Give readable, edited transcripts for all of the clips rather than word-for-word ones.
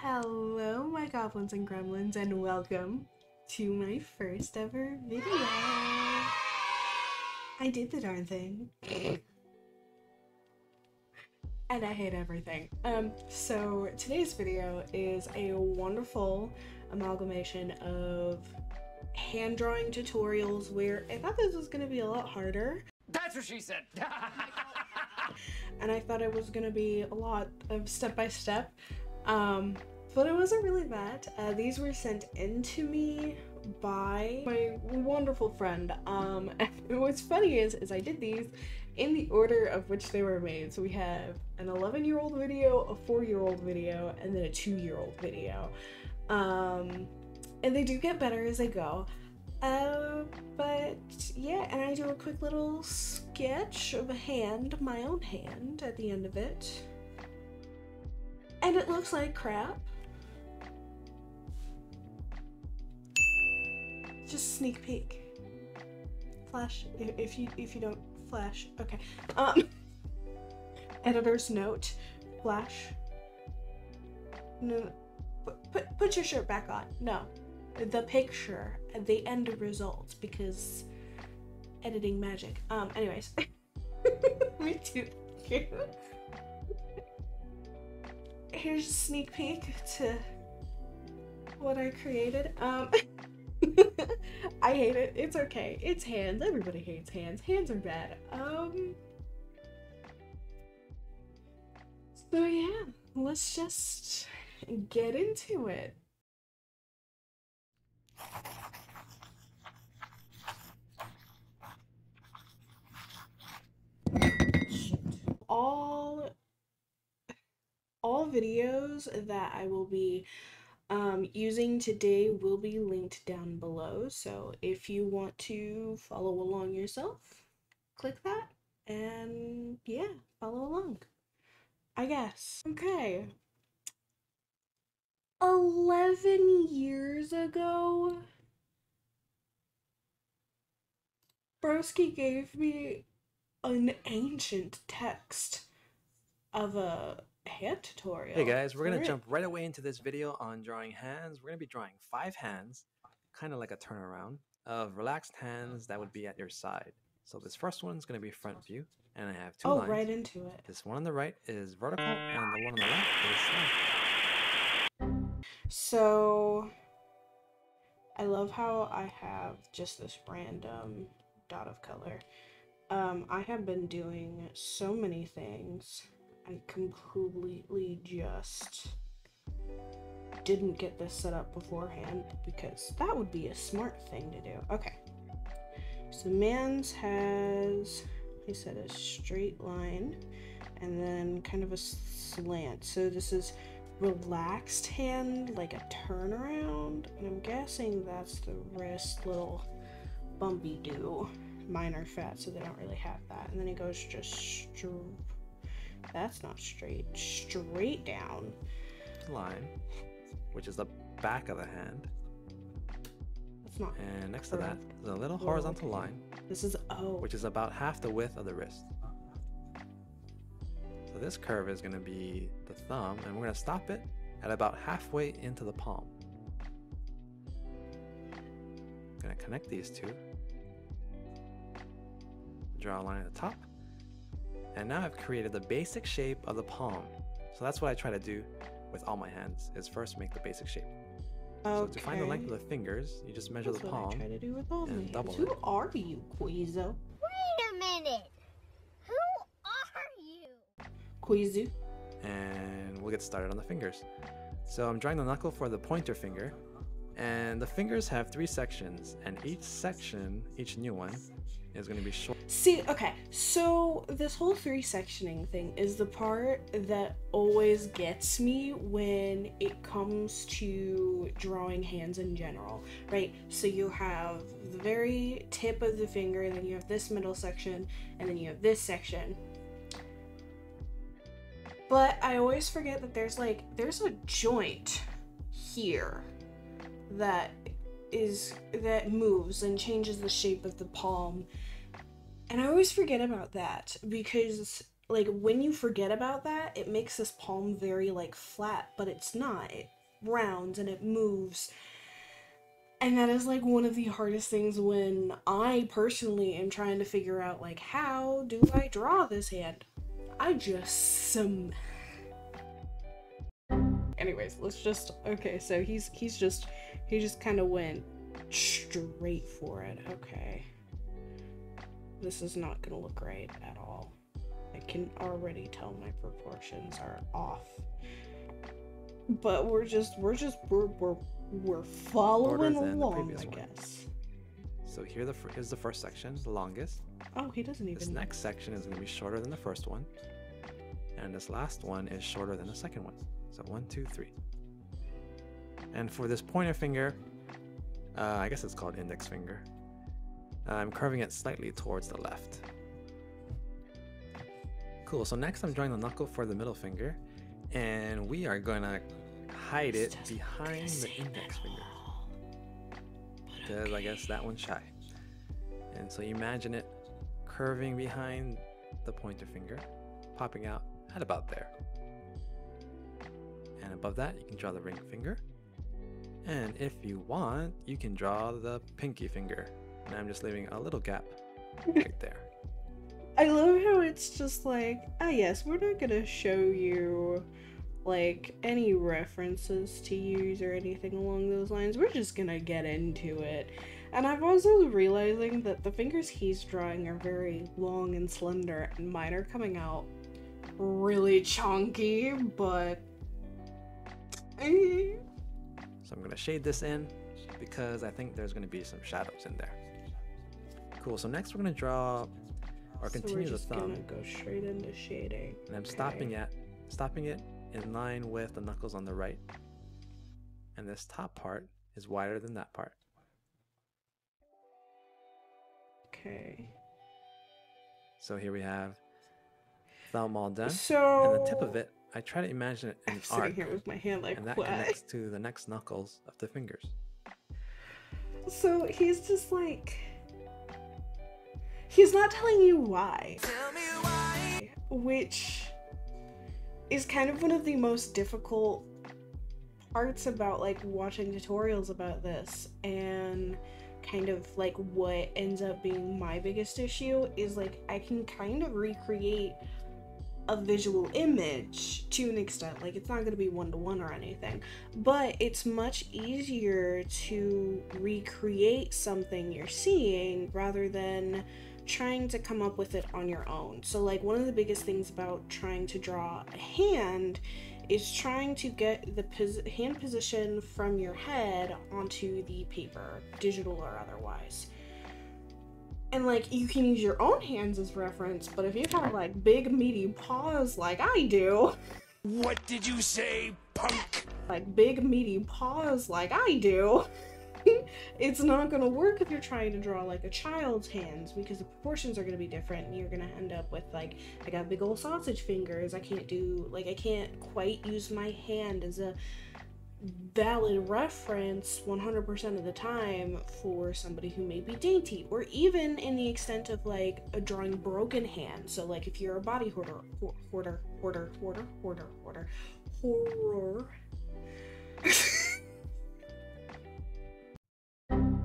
Hello, my goblins and gremlins, and welcome to my first ever video. I did the darn thing. And I hate everything. So today's video is a wonderful amalgamation of hand drawing tutorials where I thought this was gonna be a lot harder. That's what she said. And I thought it was gonna be a lot of step-by-step. But it wasn't really that. These were sent in to me by my wonderful friend. And what's funny is I did these in the order of which they were made. So we have an 11-year-old video, a 4-year-old video, and then a 2-year-old video. And they do get better as they go. But yeah, and I do a quick little sketch of a hand, my own hand, at the end of it. And it looks like crap. Just sneak peek. Flash, if you don't flash, okay. Editor's note, flash. No, put your shirt back on. No, the picture, the end result, because editing magic. Anyways, me too. Here's a sneak peek to what I created. I hate it. It's okay. It's hands. Everybody hates hands. Hands are bad. So yeah, let's just get into it. All videos that I will be using today will be linked down below, so if you want to follow along yourself, click that and yeah, follow along, I guess. Okay, 11 years ago, Broski gave me an ancient text of a hand tutorial. Hey guys, we're gonna jump right away into this video on drawing hands. We're gonna be drawing 5 hands, kind of like a turnaround of relaxed hands that would be at your side. So this first one's gonna be front view, and I have 2 lines. Right into it. This one on the right is vertical, and the one on the left is slant. So I love how I have just this random dot of color. I have been doing so many things. I completely just didn't get this set up beforehand because that would be a smart thing to do. Okay, so man's has, he said, a straight line and then kind of a slant. So this is relaxed hand, like a turnaround, and I'm guessing that's the wrist little bumpy do. Mine are fat, so they don't really have that. And then he goes just that's not straight down line, which is the back of the hand. That's not. And next to that is a little horizontal line. This is which is about half the width of the wrist. So this curve is going to be the thumb, and we're going to stop it at about halfway into the palm. I'm going to connect these two. Draw a line at the top. And now I've created the basic shape of the palm. So that's what I try to do with all my hands, is first make the basic shape. So to find the length of the fingers, you just measure the palm I try to do with all and double it. Who are you, Koizu? Wait a minute! Who are you? Koizu. And we'll get started on the fingers. So I'm drawing the knuckle for the pointer finger. And the fingers have 3 sections, and each section, each new one, is going to be short. See, okay, so this whole 3-sectioning thing is the part that always gets me when it comes to drawing hands in general, right? So you have the very tip of the finger, and then you have this middle section, and then you have this section. But I always forget that there's a joint here that moves and changes the shape of the palm, and I always forget about that because like when you forget about that, it makes this palm very like flat, but it's not. It rounds and it moves. And that is like one of the hardest things when I personally am trying to figure out like, how do I draw this hand? I just anyways, let's just, okay, so he just kind of went straight for it. Okay, this is not gonna look right at all. I can already tell my proportions are off, but we're following along, I guess. So here is the first section, the longest. Oh, he doesn't even. This next section is going to be shorter than the first one, and this last one is shorter than the second one. So 1, 2, 3. And for this pointer finger, I guess it's called index finger, I'm curving it slightly towards the left. Cool, so next I'm drawing the knuckle for the middle finger, and we are gonna hide it behind the index finger, because I guess that one's shy. And so you imagine it curving behind the pointer finger, popping out at about there. And above that, you can draw the ring finger. And if you want, you can draw the pinky finger. And I'm just leaving a little gap right there. I love how it's just like, ah yes, we're not gonna show you like any references to use or anything along those lines. We're just gonna get into it. And I'm also realizing that the fingers he's drawing are very long and slender, and mine are coming out really chunky, but so I'm gonna shade this in because I think there's gonna be some shadows in there. Cool, so next we're gonna draw or continue the thumb. Gonna go straight into shading. And I'm stopping it in line with the knuckles on the right. And this top part is wider than that part. Okay. So here we have thumb all done. So and the tip of it, I try to imagine it in I'm arc. sitting here with my hand like, and that what? connects to the next knuckles of the fingers. So he's just like, he's not telling you why. Tell me why. Which is kind of one of the most difficult parts about like watching tutorials about this, and kind of like what ends up being my biggest issue is like I can kind of recreate a visual image to an extent. Like it's not going to be one-to-one or anything, but it's much easier to recreate something you're seeing rather than trying to come up with it on your own. So like one of the biggest things about trying to draw a hand is trying to get the hand position from your head onto the paper, digital or otherwise. And like you can use your own hands as reference, but if you have like big meaty paws like I do, What did you say, punk? like big meaty paws like I do, it's not gonna work if you're trying to draw like a child's hands, because the proportions are gonna be different and you're gonna end up with like, I got big old sausage fingers. I can't quite use my hand as a valid reference 100% of the time for somebody who may be dainty, or even in the extent of like a drawing broken hands. So like if you're a body horror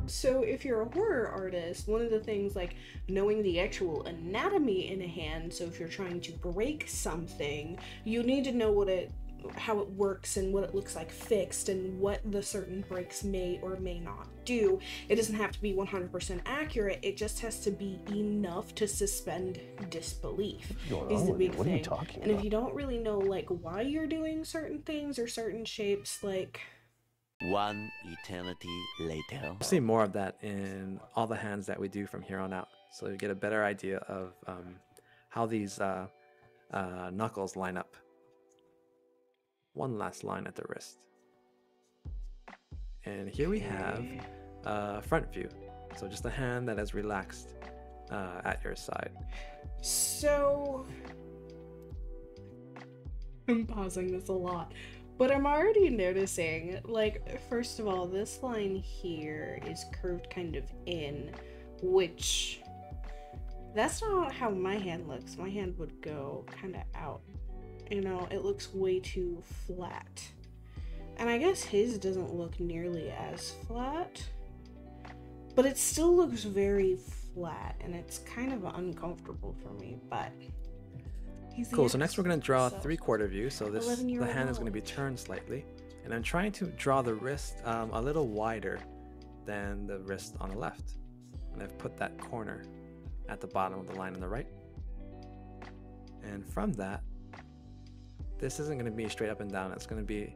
So if you're a horror artist, one of the things, like knowing the actual anatomy in a hand, so if you're trying to break something, you need to know how it works and what it looks like fixed and what the certain breaks may or may not do. It doesn't have to be 100% accurate, it just has to be enough to suspend disbelief. Is the big thing. And if you don't really know like why you're doing certain things or certain shapes, like one eternity later. We'll see more of that in all the hands that we do from here on out, so you get a better idea of how these knuckles line up. One last line at the wrist. And here we have front view. So just a hand that is relaxed at your side. So I'm pausing this a lot, but I'm already noticing, like, first of all, this line here is curved kind of in, which That's not how my hand looks. My hand would go kind of out. You know, it looks way too flat. And I guess his doesn't look nearly as flat. But it still looks very flat, and it's kind of uncomfortable for me, but he's Cool, so next we're going to draw so 3/4 view, so the hand is going to be turned slightly. And I'm trying to draw the wrist a little wider than the wrist on the left. And I've put that corner at the bottom of the line on the right. And from that, this isn't going to be straight up and down, it's going to be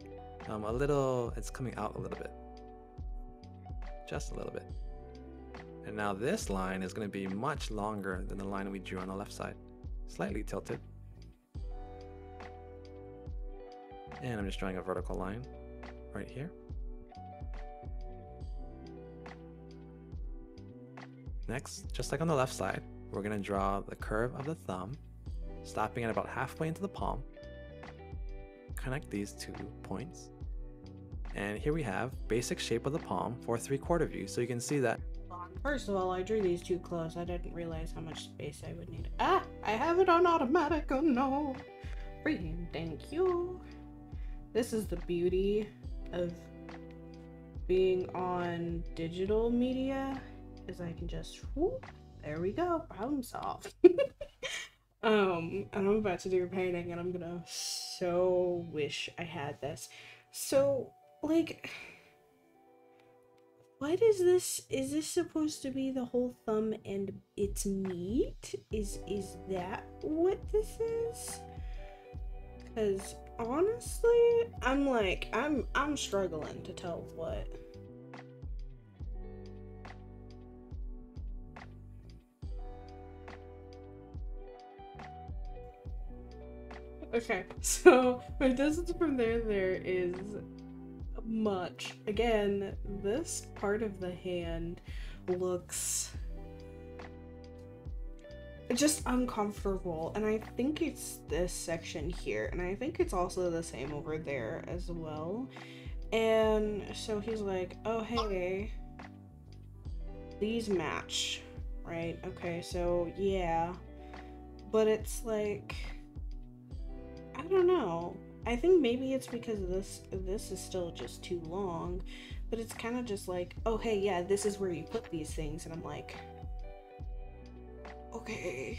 it's coming out a little bit. Just a little bit. And now this line is going to be much longer than the line we drew on the left side. Slightly tilted. And I'm just drawing a vertical line right here. Next, just like on the left side, we're going to draw the curve of the thumb, stopping at about halfway into the palm. Connect these 2 points. And here we have basic shape of the palm for 3/4 view. So you can see that. First of all, I drew these too close. I didn't realize how much space I would need. Ah, I have it on automatic. Oh no. Freaking thank you. This is the beauty of being on digital media, is I can just, whoop, there we go, problem solved. And I'm about to do a painting, and I'm gonna so wish I had this. So, like, what is this? Is this supposed to be the whole thumb and its meat? Is that what this is? Because honestly, I'm struggling to tell what. Okay, so my distance from there is much. Again, this part of the hand looks just uncomfortable, and I think it's this section here, and I think it's also the same over there as well. And so he's like, oh hey, these match, right? Okay, so yeah, but it's like, I don't know. I think maybe it's because this is still just too long, but it's kind of just like, oh hey, yeah, this is where you put these things, and I'm like, okay,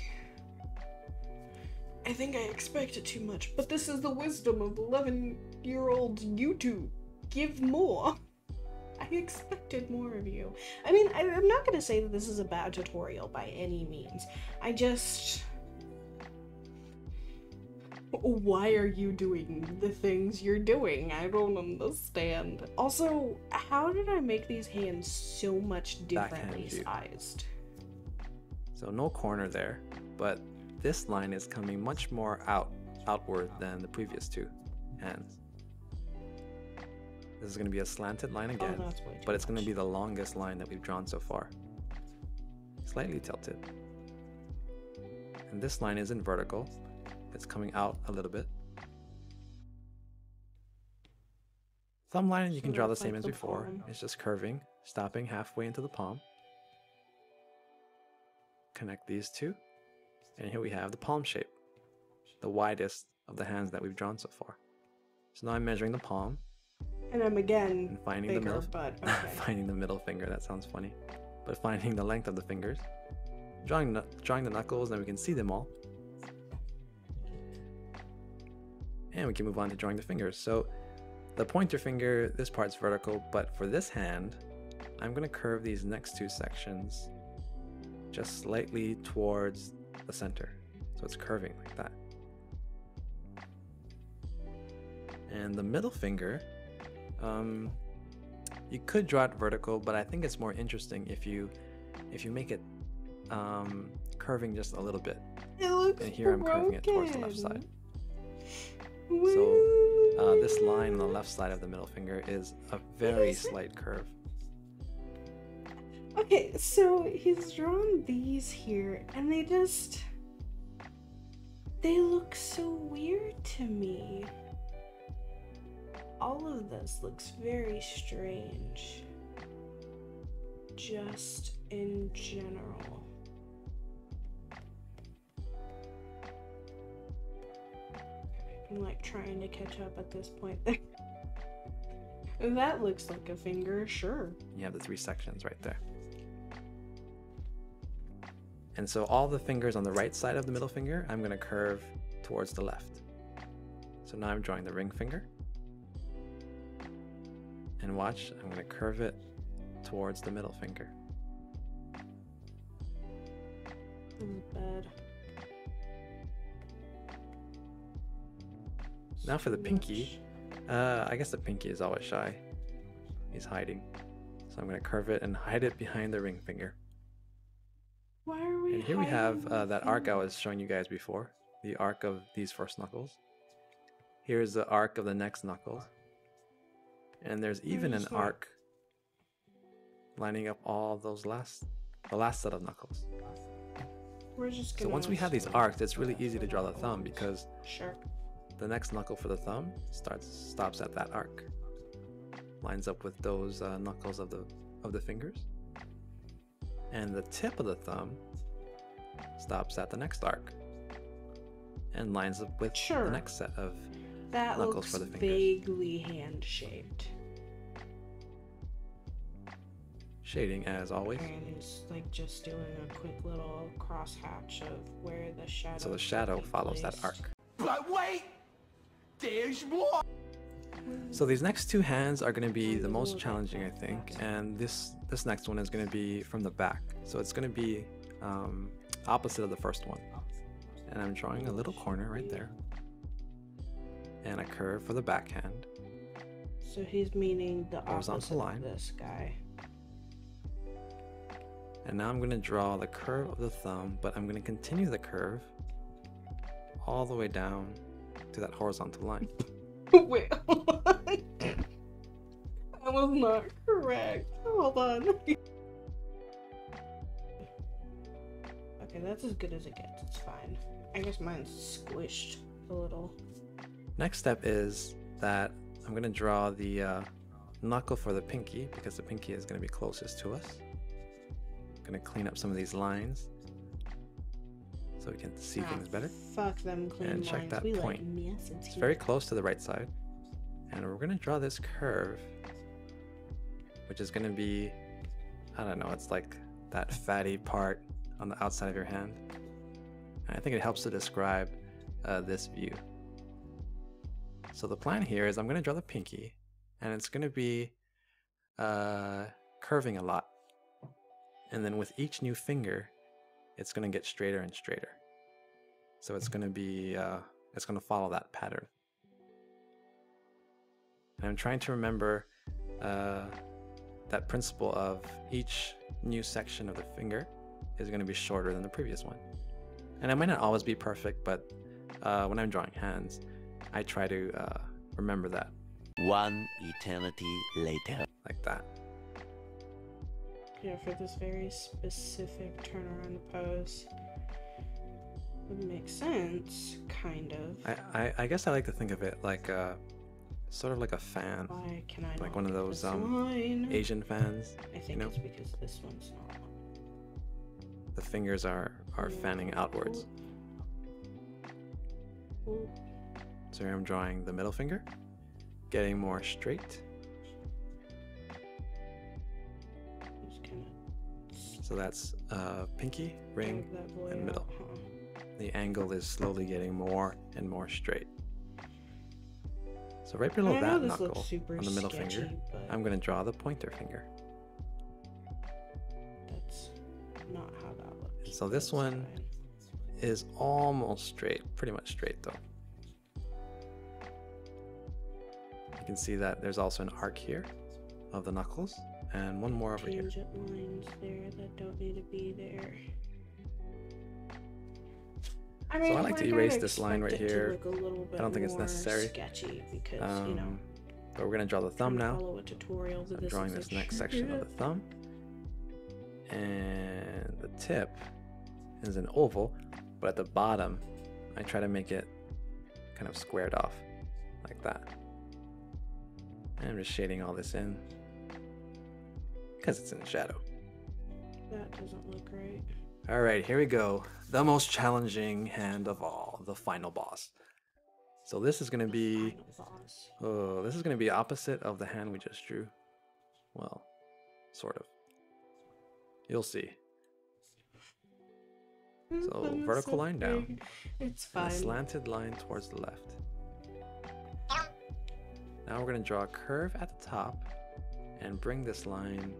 I think I expected too much, but this is the wisdom of 11-year-old YouTube. Give more. I expected more of you. I mean, I'm not gonna say that this is a bad tutorial by any means. I just, why are you doing the things you're doing? I don't understand. Also, how did I make these hands so much differently sized? So no corner there, but this line is coming much more outward than the previous 2 hands. This is going to be a slanted line again, but it's going to be the longest line that we've drawn so far. Slightly tilted. And this line isn't vertical. It's coming out a little bit. Thumb line, you can draw the same as before. It's just curving, stopping halfway into the palm. Connect these 2. And here we have the palm shape, the widest of the hands that we've drawn so far. So now I'm measuring the palm. And I'm again and finding bigger, the middle, but okay. finding the middle finger, that sounds funny. But finding the length of the fingers. Drawing the knuckles, and we can see them all. And we can move on to drawing the fingers. So the pointer finger, this part's vertical, but for this hand, I'm going to curve these next 2 sections just slightly towards the center. So it's curving like that. And the middle finger, you could draw it vertical, but I think it's more interesting if you make it curving just a little bit. It looks and here broken. I'm curving it towards the left side. So this line on the left side of the middle finger is a very slight curve. Okay, so he's drawn these here, and they look so weird to me. All of this looks very strange, just in general. I'm like trying to catch up at this point. That looks like a finger, sure. You have the 3 sections right there. And so all the fingers on the right side of the middle finger, I'm going to curve towards the left. So now I'm drawing the ring finger. And watch, I'm going to curve it towards the middle finger. This is bad. Now for the So pinky, much. I guess the pinky is always shy. He's hiding. So I'm going to curve it and hide it behind the ring finger. Why are we And here we have hiding the that arc I finger? was showing you guys before. The arc of these first knuckles. Here's the arc of the next knuckles. And there's even an just not- arc lining up all those the last set of knuckles. We're just So gonna once we have these assume arcs, it's really that easy to for draw the that thumb one. because Sure. the next knuckle for the thumb stops at that arc. Lines up with those knuckles of the fingers. And the tip of the thumb stops at the next arc. And lines up with Sure. the next set of That knuckles looks for the fingers. vaguely hand-shaped. shading as always. And it's like just doing a quick little crosshatch of where the shadow. So the shadow follows that arc. But wait! There's more! So these next 2 hands are going to be the most challenging, I think, and this next one is going to be from the back. So it's going to be opposite of the first one. And I'm drawing a little corner right there. And a curve for the backhand. So he's meaning the Horizontal opposite line. of this guy. And now I'm going to draw the curve of the thumb, but I'm going to continue the curve all the way down to that horizontal line. Wait, hold on. That was not correct. Hold on. Okay, that's as good as it gets. It's fine. I guess mine's squished a little. Next step is that I'm going to draw the knuckle for the pinky, because the pinky is going to be closest to us. I'm going to clean up some of these lines so we can see things better. Fuck them clean And check lines. that We point. like messes It's here. very close to the right side. And we're going to draw this curve, which is going to be, I don't know, it's like that fatty part on the outside of your hand. And I think it helps to describe this view. So the plan here is I'm going to draw the pinky, and it's going to be curving a lot. And then with each new finger, it's going to get straighter and straighter. So it's going to be, it's going to follow that pattern. And I'm trying to remember that principle of each new section of the finger is going to be shorter than the previous one. And it might not always be perfect, but when I'm drawing hands, I try to remember that. 1 eternity later. Like that. Yeah, for this very specific turnaround pose. Would make sense, kind of. I guess I like to think of it like sort of like a fan. Why can I Like not one of get those this line? Asian fans. I think you know? it's because this one's not. The fingers are fanning outwards. Ooh. So here I'm drawing the middle finger, getting more straight. Just kind of So that's pinky, ring, drag that boy and middle. out, huh? The angle is slowly getting more and more straight. So right below I know that this looks knuckle super on the middle sketchy, finger, but I'm going to draw the pointer finger. that's not how that looks. So this That's one fine. is almost straight, pretty much straight though. You can see that there's also an arc here of the knuckles and one more over here. Tangent lines there that don't need to be there. I mean, I like to like, erase I'd this line right expect it to here. look a little bit I don't think it's more necessary. Sketchy because you know. But we're going to draw the thumb trying to now. Follow a tutorial, but I'm this drawing is this a next section of the trip. thumb. And the tip is an oval, but at the bottom, I try to make it kind of squared off like that. And I'm just shading all this in because it's in shadow. That doesn't look right. All right, here we go. The most challenging hand of all, the final boss. So this is going to be, Final boss. oh, this is going to be opposite of the hand we just drew. Well, sort of. You'll see. So vertical line down. It's And a fine. slanted line towards the left. Now we're going to draw a curve at the top and bring this line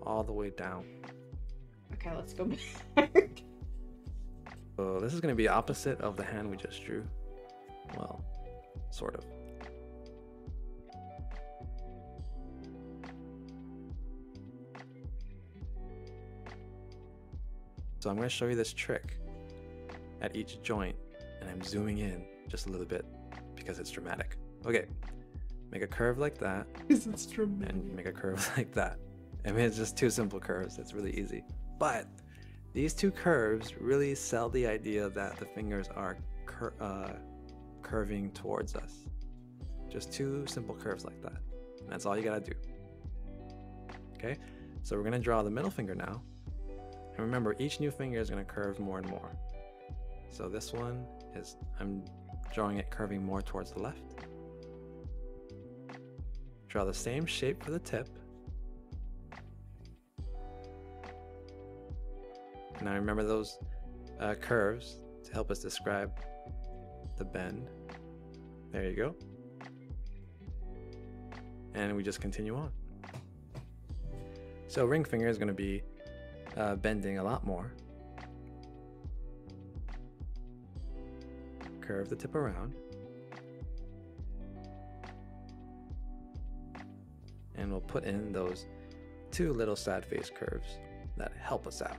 all the way down. Okay, let's go back. So this is going to be opposite of the hand we just drew. Well, sort of. So I'm going to show you this trick at each joint, and I'm zooming in just a little bit because it's dramatic. Okay, make a curve like that, It's dramatic. and make a curve like that. I mean, it's just two simple curves. It's really easy. But these two curves really sell the idea that the fingers are curving towards us. Just two simple curves like that. And that's all you gotta do. Okay, so we're gonna draw the middle finger now. And remember, each new finger is gonna curve more and more. So this one is, I'm drawing it curving more towards the left. Draw the same shape for the tip. Now remember those curves to help us describe the bend. There you go. And we just continue on. So ring finger is going to be bending a lot more. Curve the tip around. And we'll put in those two little sad face curves that help us out.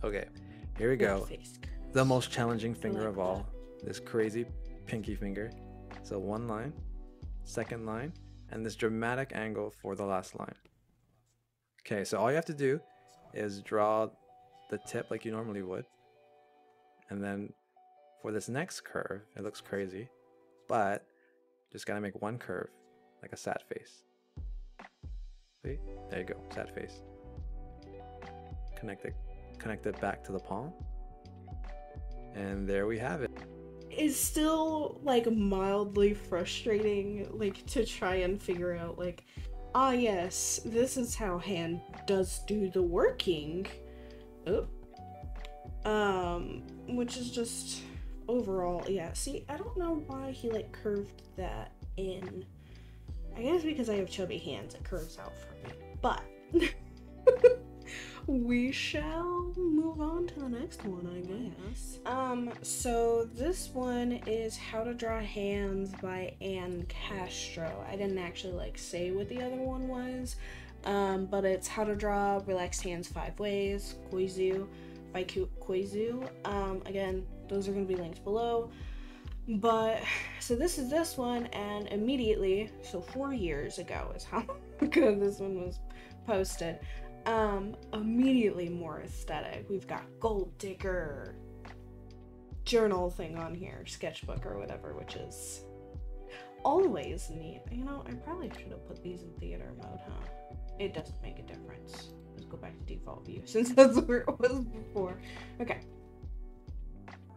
Okay, here we go. The most challenging finger of all, this crazy pinky finger. So one line, second line, and this dramatic angle for the last line. Okay, so all you have to do is draw the tip like you normally would. And then for this next curve, it looks crazy, but just gotta make one curve, like a sad face. See? There you go, sad face. Connect it back to the palm. And there we have it. It's still like mildly frustrating, like to try and figure out like, ah yes, this is how hand does do the working. Oh. Which is just overall, yeah, see, I don't know why he like curved that in. I guess because I have chubby hands, it curves out for me. But we shall move on to the next one, I guess. So this one is How to Draw Hands by Anne Castro. I didn't actually like say what the other one was, but it's How to Draw Relaxed Hands 5 Ways, Koizu, by Koizu. Again, those are going to be linked below. But, so this is this one, and immediately, so 4 years ago is how good this one was posted. Immediately more aesthetic. We've got gold digger journal thing on here, sketchbook or whatever, which is always neat. You know, I probably should have put these in theater mode, huh? It doesn't make a difference. Let's go back to default view since that's where it was before. Okay.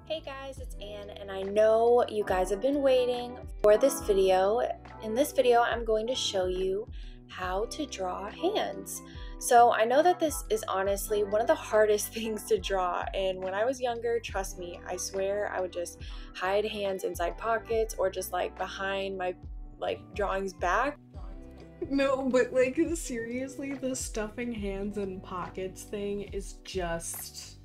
Hey guys, it's Anne, and I know you guys have been waiting for this video. In this video, I'm going to show you how to draw hands. So I know that this is honestly one of the hardest things to draw, and when I was younger, trust me, I swear I would just hide hands inside pockets or just like behind my drawings back. No, but like seriously, the stuffing hands in pockets thing is just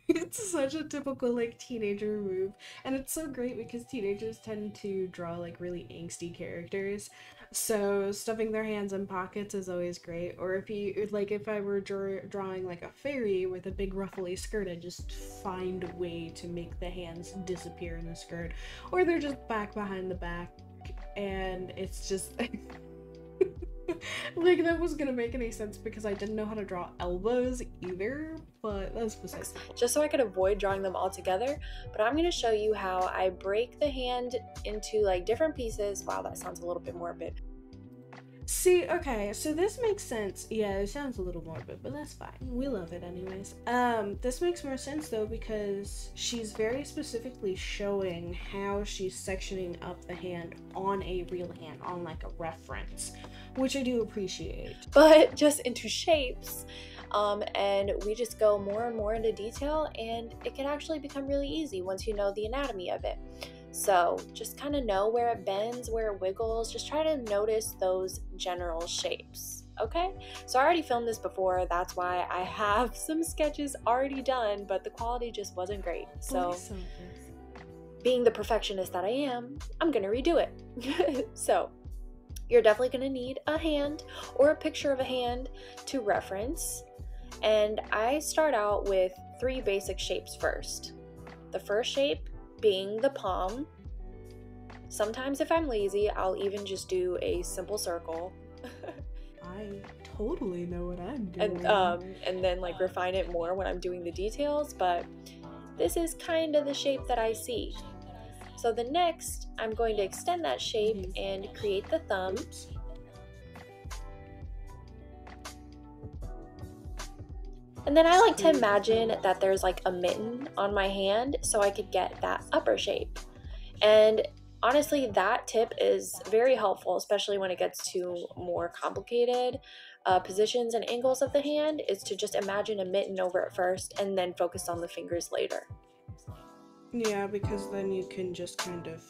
it's such a typical like teenager move, and it's so great because teenagers tend to draw like really angsty characters, so stuffing their hands in pockets is always great. Or if you like, if I were drawing like a fairy with a big ruffly skirt, I'd just find a way to make the hands disappear in the skirt, or they're just back behind the back, and it's just like, that was gonna make any sense because I didn't know how to draw elbows either, but that's besides the point. Just so I could avoid drawing them all together. But I'm going to show you how I break the hand into like different pieces. Wow, that sounds a little bit morbid. See, okay, so this makes sense. Yeah, it sounds a little morbid, but that's fine. We love it anyways. This makes more sense though because she's very specifically showing how she's sectioning up the hand on a real hand, on like a reference, which I do appreciate. But just into shapes, and we just go more and more into detail, and it can actually become really easy once you know the anatomy of it. So just kind of know where it bends, where it wiggles, just try to notice those general shapes, okay? So I already filmed this before, that's why I have some sketches already done, but the quality just wasn't great. So being the perfectionist that I am, I'm gonna redo it. So you're definitely gonna need a hand or a picture of a hand to reference. And I start out with 3 basic shapes first. The first shape being the palm. Sometimes if I'm lazy, I'll even just do a simple circle. I totally know what I'm doing. And then like refine it more when I'm doing the details, but this is kind of the shape that I see. So the next, I'm going to extend that shape and create the thumb. And then I like to imagine that there's like a mitten on my hand so I could get that upper shape. And honestly, that tip is very helpful, especially when it gets to more complicated positions and angles of the hand, is to just imagine a mitten over it first and then focus on the fingers later. Yeah, because then you can just kind of...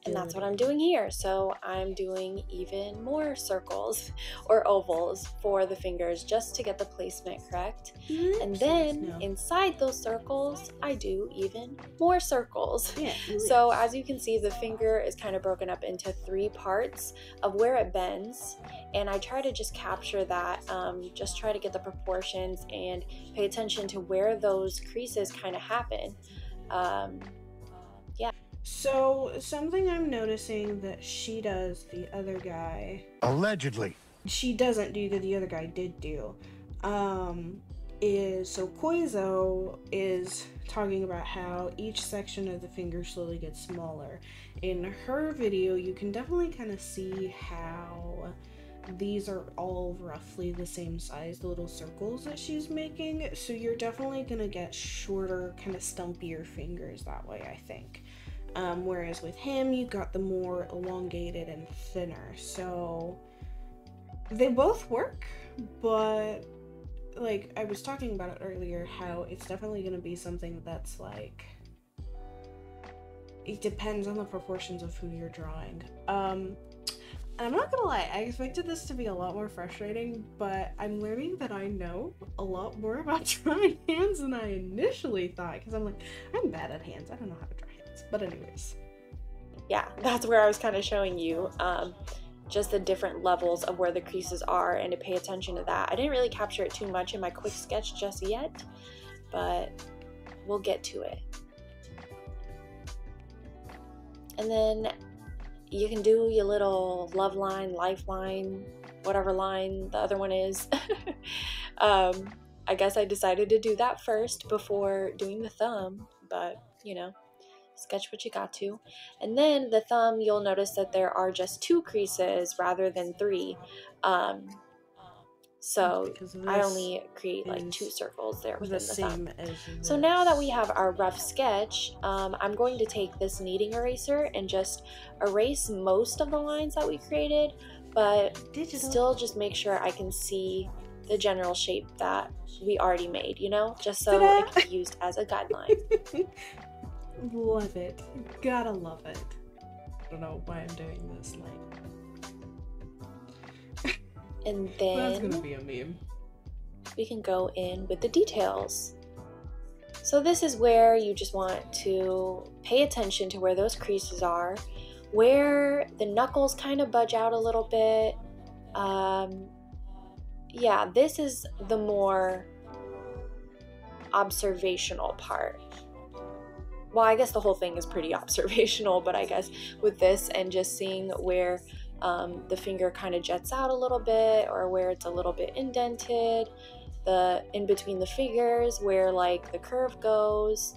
And that's what I'm doing here. So I'm doing even more circles or ovals for the fingers just to get the placement correct. And then inside those circles, I do even more circles. Yeah, so as you can see, the finger is kind of broken up into 3 parts of where it bends. And I try to just capture that, just try to get the proportions and pay attention to where those creases kind of happen. Yeah. So, something I'm noticing that she does, the other guy... Allegedly. She doesn't do that the other guy did do. Is... So, Koizu is talking about how each section of the finger slowly gets smaller. In her video, you can definitely kind of see how these are all roughly the same size, the little circles that she's making. So, you're definitely gonna get shorter, kind of stumpier fingers that way, I think. Whereas with him, you got the more elongated and thinner. So they both work, but like I was talking about it earlier, how it's definitely going to be something that's like, it depends on the proportions of who you're drawing. And I'm not gonna lie, I expected this to be a lot more frustrating, but I'm learning that I know a lot more about drawing hands than I initially thought, because I'm like, I'm bad at hands, I don't know how to draw hands. But anyways. Yeah, that's where I was kind of showing you just the different levels of where the creases are and to pay attention to that. I didn't really capture it too much in my quick sketch just yet, but we'll get to it. And then you can do your little love line, lifeline, whatever line the other one is. I guess I decided to do that first before doing the thumb, but you know, sketch what you got to. And then the thumb, you'll notice that there are just 2 creases rather than 3. So I only create like 2 circles there within the thumb. So now that we have our rough sketch, I'm going to take this kneading eraser and just erase most of the lines that we created, but still just make sure I can see the general shape that we already made, you know, just so it can be used as a guideline. Love it. Gotta love it. I don't know why I'm doing this, like. And then that's gonna be a meme. We can go in with the details. So this is where you just want to pay attention to where those creases are, where the knuckles kind of budge out a little bit. Yeah, this is the more observational part. Well, I guess the whole thing is pretty observational, but I guess with this and just seeing where the finger kind of jets out a little bit, or where it's a little bit indented, the in between the fingers where like the curve goes,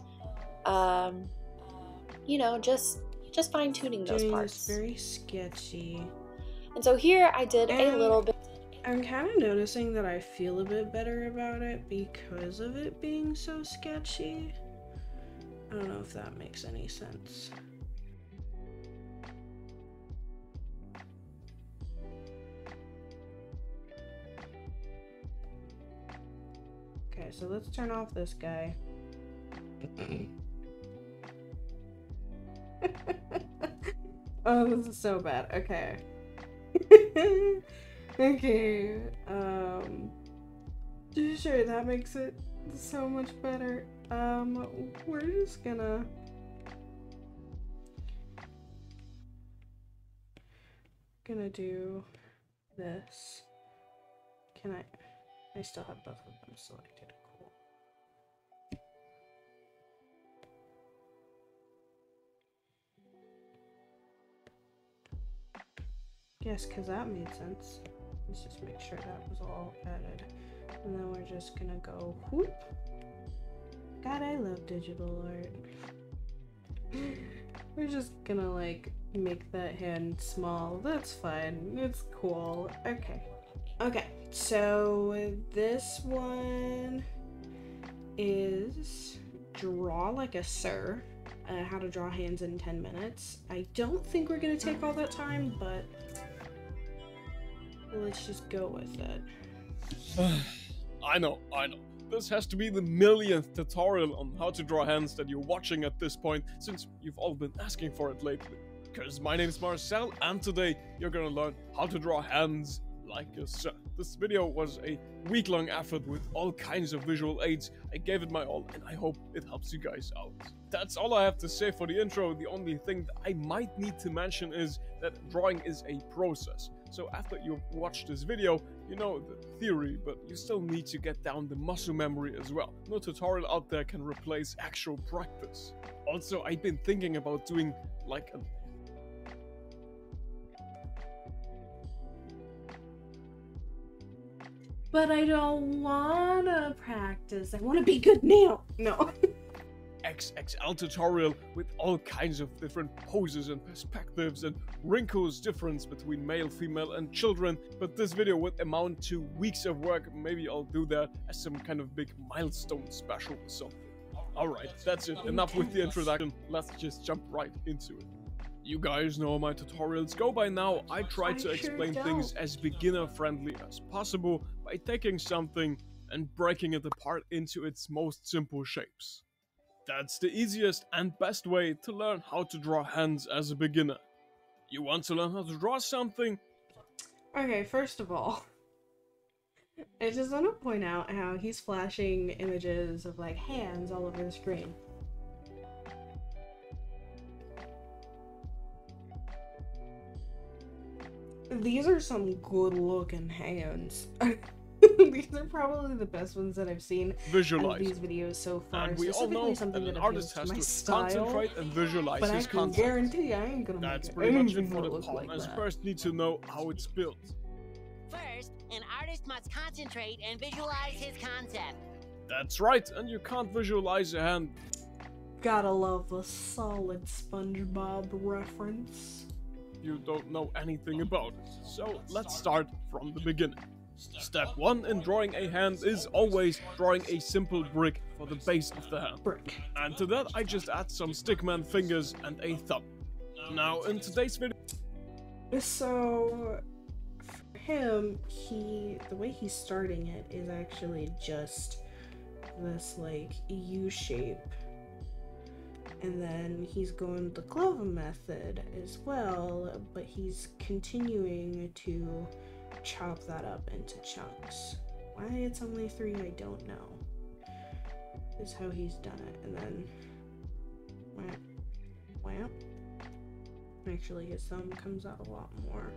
you know, just fine-tuning those parts. Very sketchy. And so here I did a little bit. I'm kind of noticing that I feel a bit better about it because of it being so sketchy. I don't know if that makes any sense. Okay, so let's turn off this guy. Oh, this is so bad. Okay. Okay. Sure, that makes it so much better. We're just gonna do this. Can I still have both of them selected. Cool. Yes, because that made sense. Let's just make sure that was all added. And then we're just gonna go whoop. God, I love digital art. We're just gonna like make that hand small. That's fine. It's cool. Okay. Okay, so this one is Drawlikeasir. How to draw hands in 10 minutes. I don't think we're gonna take all that time, but let's just go with it. I know. This has to be the millionth tutorial on how to draw hands that you're watching at this point, since you've all been asking for it lately. Because my name is Marcel, and today you're gonna learn how to draw hands like a sir. This video was a week-long effort with all kinds of visual aids. I gave it my all, and I hope it helps you guys out. That's all I have to say for the intro. The only thing that I might need to mention is that drawing is a process. So after you've watched this video, you know the theory, but you still need to get down the muscle memory as well. No tutorial out there can replace actual practice. Also, I've been thinking about doing like a But I don't wanna practice. I wanna be good now. No. XXL tutorial with all kinds of different poses and perspectives and wrinkles difference between male, female and children, but this video would amount to weeks of work. Maybe I'll do that as some kind of big milestone special or something. Alright, that's it. Enough with the introduction. Let's just jump right into it. You guys know how my tutorials go by now. I try to explain things as beginner friendly as possible by taking something and breaking it apart into its most simple shapes. That's the easiest and best way to learn how to draw hands as a beginner. You want to learn how to draw something? Okay, first of all, I just want to point out how he's flashing images of like hands all over the screen. These are some good looking hands. These are probably the best ones that I've seen Visualize. out of these videos so far. And we all know that an artist has to concentrate and visualize but his I can concept. guarantee I ain't gonna That's make pretty much it anything for the that look palm, like as that. first need to know how it's built. First, an artist must concentrate and visualize his concept. That's right, and you can't visualize a hand. Gotta love the solid SpongeBob reference. You don't know anything about it. So let's start from the beginning. Step 1 in drawing a hand is always drawing a simple brick for the base of the hand. Brick. And to that I just add some stickman fingers and a thumb. Now in today's video... So, for him, the way he's starting it is actually just this like U shape. And then he's going the glove method as well, but he's continuing to chop that up into chunks. Why it's only 3, I don't know. This is how he's done it. And then wham. Actually, his thumb comes out a lot more.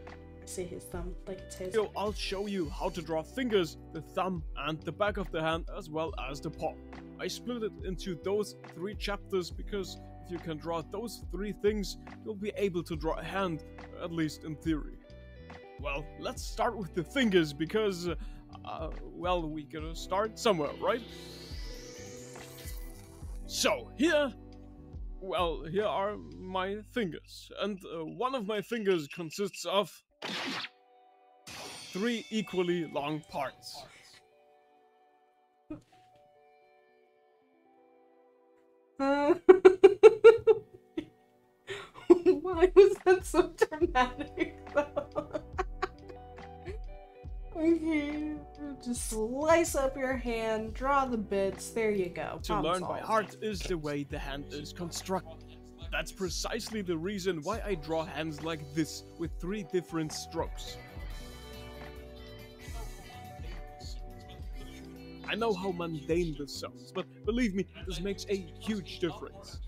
I say his thumb like it's his. I'll show you how to draw fingers, the thumb and the back of the hand, as well as the palm. I split it into those 3 chapters because if you can draw those 3 things, you'll be able to draw a hand, at least in theory. Well, let's start with the fingers because, well, we gotta start somewhere, right? So, here are my fingers, and one of my fingers consists of 3 equally long parts. Why was that so dramatic though? Okay, just slice up your hand, draw the bits, there you go. To learn by heart is the way the hand is constructed. That's precisely the reason why I draw hands like this with 3 different strokes. I know how mundane this sounds, but believe me, this makes a huge difference.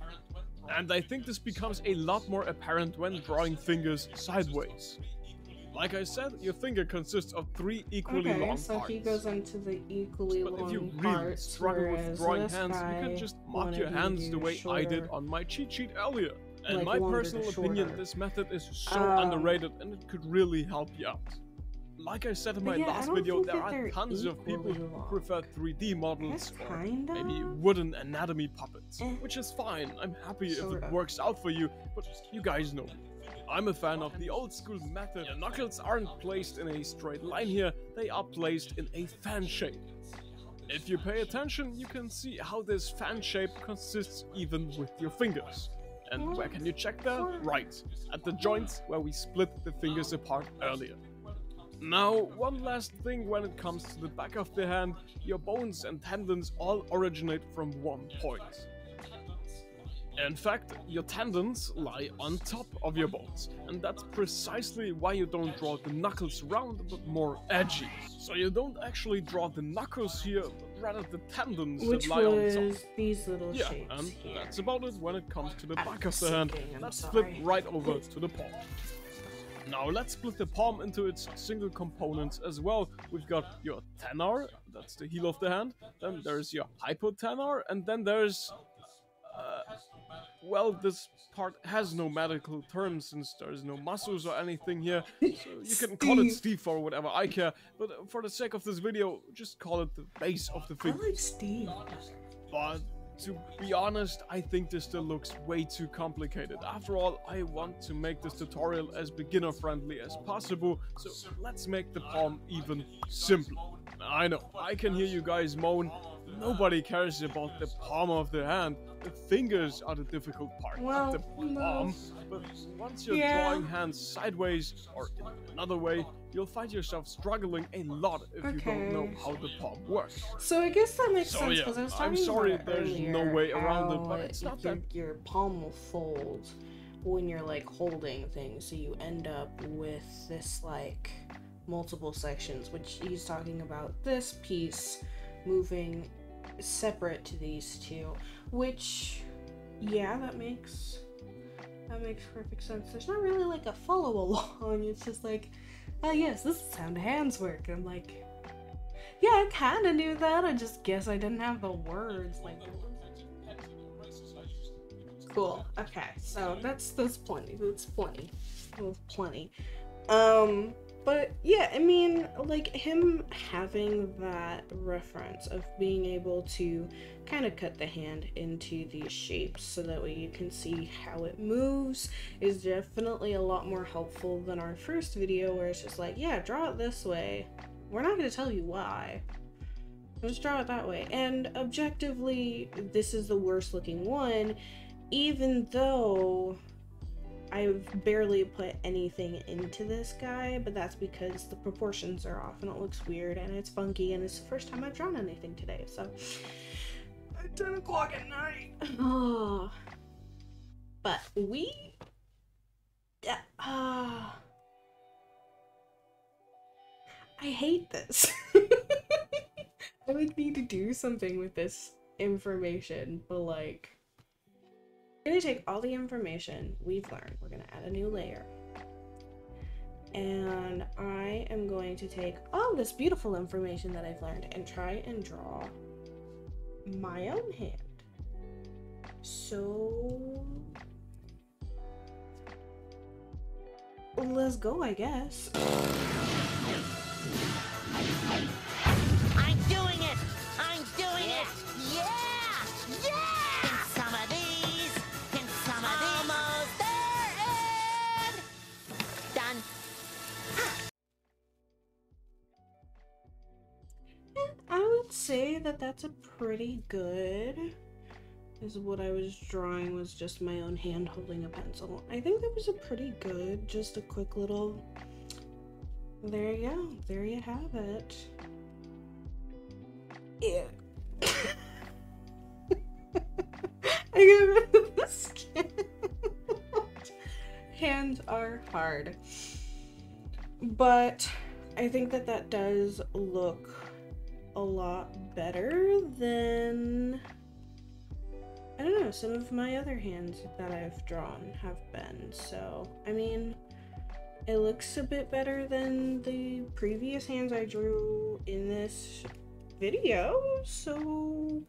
And I think this becomes a lot more apparent when drawing fingers sideways. Like I said, your finger consists of 3 equally long parts. So he goes into the equally long parts. If you really parts, struggle with drawing hands, you can just mark your hands the way I did on my cheat sheet earlier. In like my personal opinion, this method is so underrated and it could really help you out. Like I said in my last video, there are tons of people who prefer 3D models or maybe wooden anatomy puppets, which is fine. I'm happy if it works out for you, but you guys know me. I'm a fan of the old school method. Your knuckles aren't placed in a straight line here, they are placed in a fan shape. If you pay attention, you can see how this fan shape consists even with your fingers. And where can you check that? Right, at the joints where we split the fingers apart earlier. Now, one last thing when it comes to the back of the hand, your bones and tendons all originate from one point. In fact, your tendons lie on top of your bones, and that's precisely why you don't draw the knuckles round, but more edgy. So you don't actually draw the knuckles here, but rather the tendons that lie on top. These little shapes and here. That's about it when it comes to the back of the hand. Let's flip right over to the palm. Now let's split the palm into its single components as well. We've got your tenar, that's the heel of the hand, then there's your hypotenar, and then there's... well, this part has no medical term since there's no muscles or anything here, so you can call it Steve or whatever, I care, but for the sake of this video, just call it the base of the finger. I like Steve. But to be honest, I think this still looks way too complicated. After all, I want to make this tutorial as beginner-friendly as possible, so let's make the palm even simpler. I know, I can hear you guys moan, nobody cares about the palm of the hand. The fingers are the difficult part, not the palm. But once you're drawing hands sideways or in another way, you'll find yourself struggling a lot if you don't know how the palm works. So I guess that makes sense because I was talking I'm sorry, about there's no way around it, but it's not that your palm will fold when you're like holding things, so you end up with this like multiple sections, which he's talking about this piece moving separate to these two, which that makes perfect sense. There's not really like a follow along, it's just like, oh yes, this is how the hands work. And I'm like, yeah, I kind of knew that, I just guess I didn't have the words. Like, cool. Okay, so that's plenty. But yeah, I mean, like him having that reference of being able to kind of cut the hand into these shapes so that way you can see how it moves is definitely a lot more helpful than our first video where it's just like, yeah, draw it this way. We're not going to tell you why. Just draw it that way. And objectively, this is the worst looking one, even though I've barely put anything into this guy, but that's because the proportions are off and it looks weird and it's funky and it's the first time I've drawn anything today, so at 10 o'clock at night. Oh. But I hate this. I like need to do something with this information, but like we're gonna take all the information we've learned, we're gonna add a new layer, and I am going to take all this beautiful information that I've learned and try and draw my own hand. So let's go, I guess. I'm doing it! I'm doing it! Yeah! Yeah! And some of these, and some of these. Almost there, and done. say that that's a pretty good, is what I was drawing was just my own hand holding a pencil. I think that was a pretty good, just a quick little, there you go, there you have it. Yeah. I got rid of the skin. Hands are hard. But I think that that does look a lot better than, I don't know, some of my other hands that I've drawn have been. So, I mean, it looks a bit better than the previous hands I drew in this video, so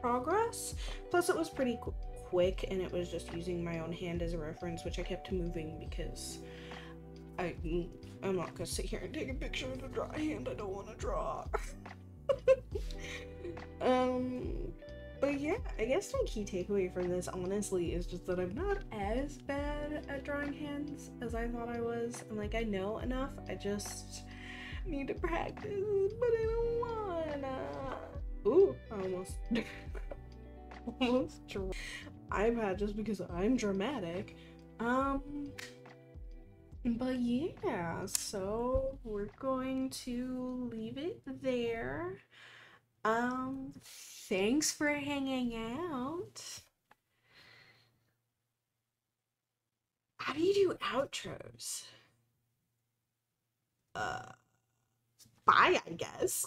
progress. Plus it was pretty quick, and it was just using my own hand as a reference, which I kept moving because I'm not gonna sit here and take a picture of a dry hand I don't want to draw. But yeah, I guess my key takeaway from this, honestly, is just that I'm not as bad at drawing hands as I thought I was. And like, I know enough, I just need to practice, but I don't wanna. Ooh, I almost iPad just because I'm dramatic. But yeah, so we're going to leave it there. Thanks for hanging out. How do you do outros? Bye, I guess.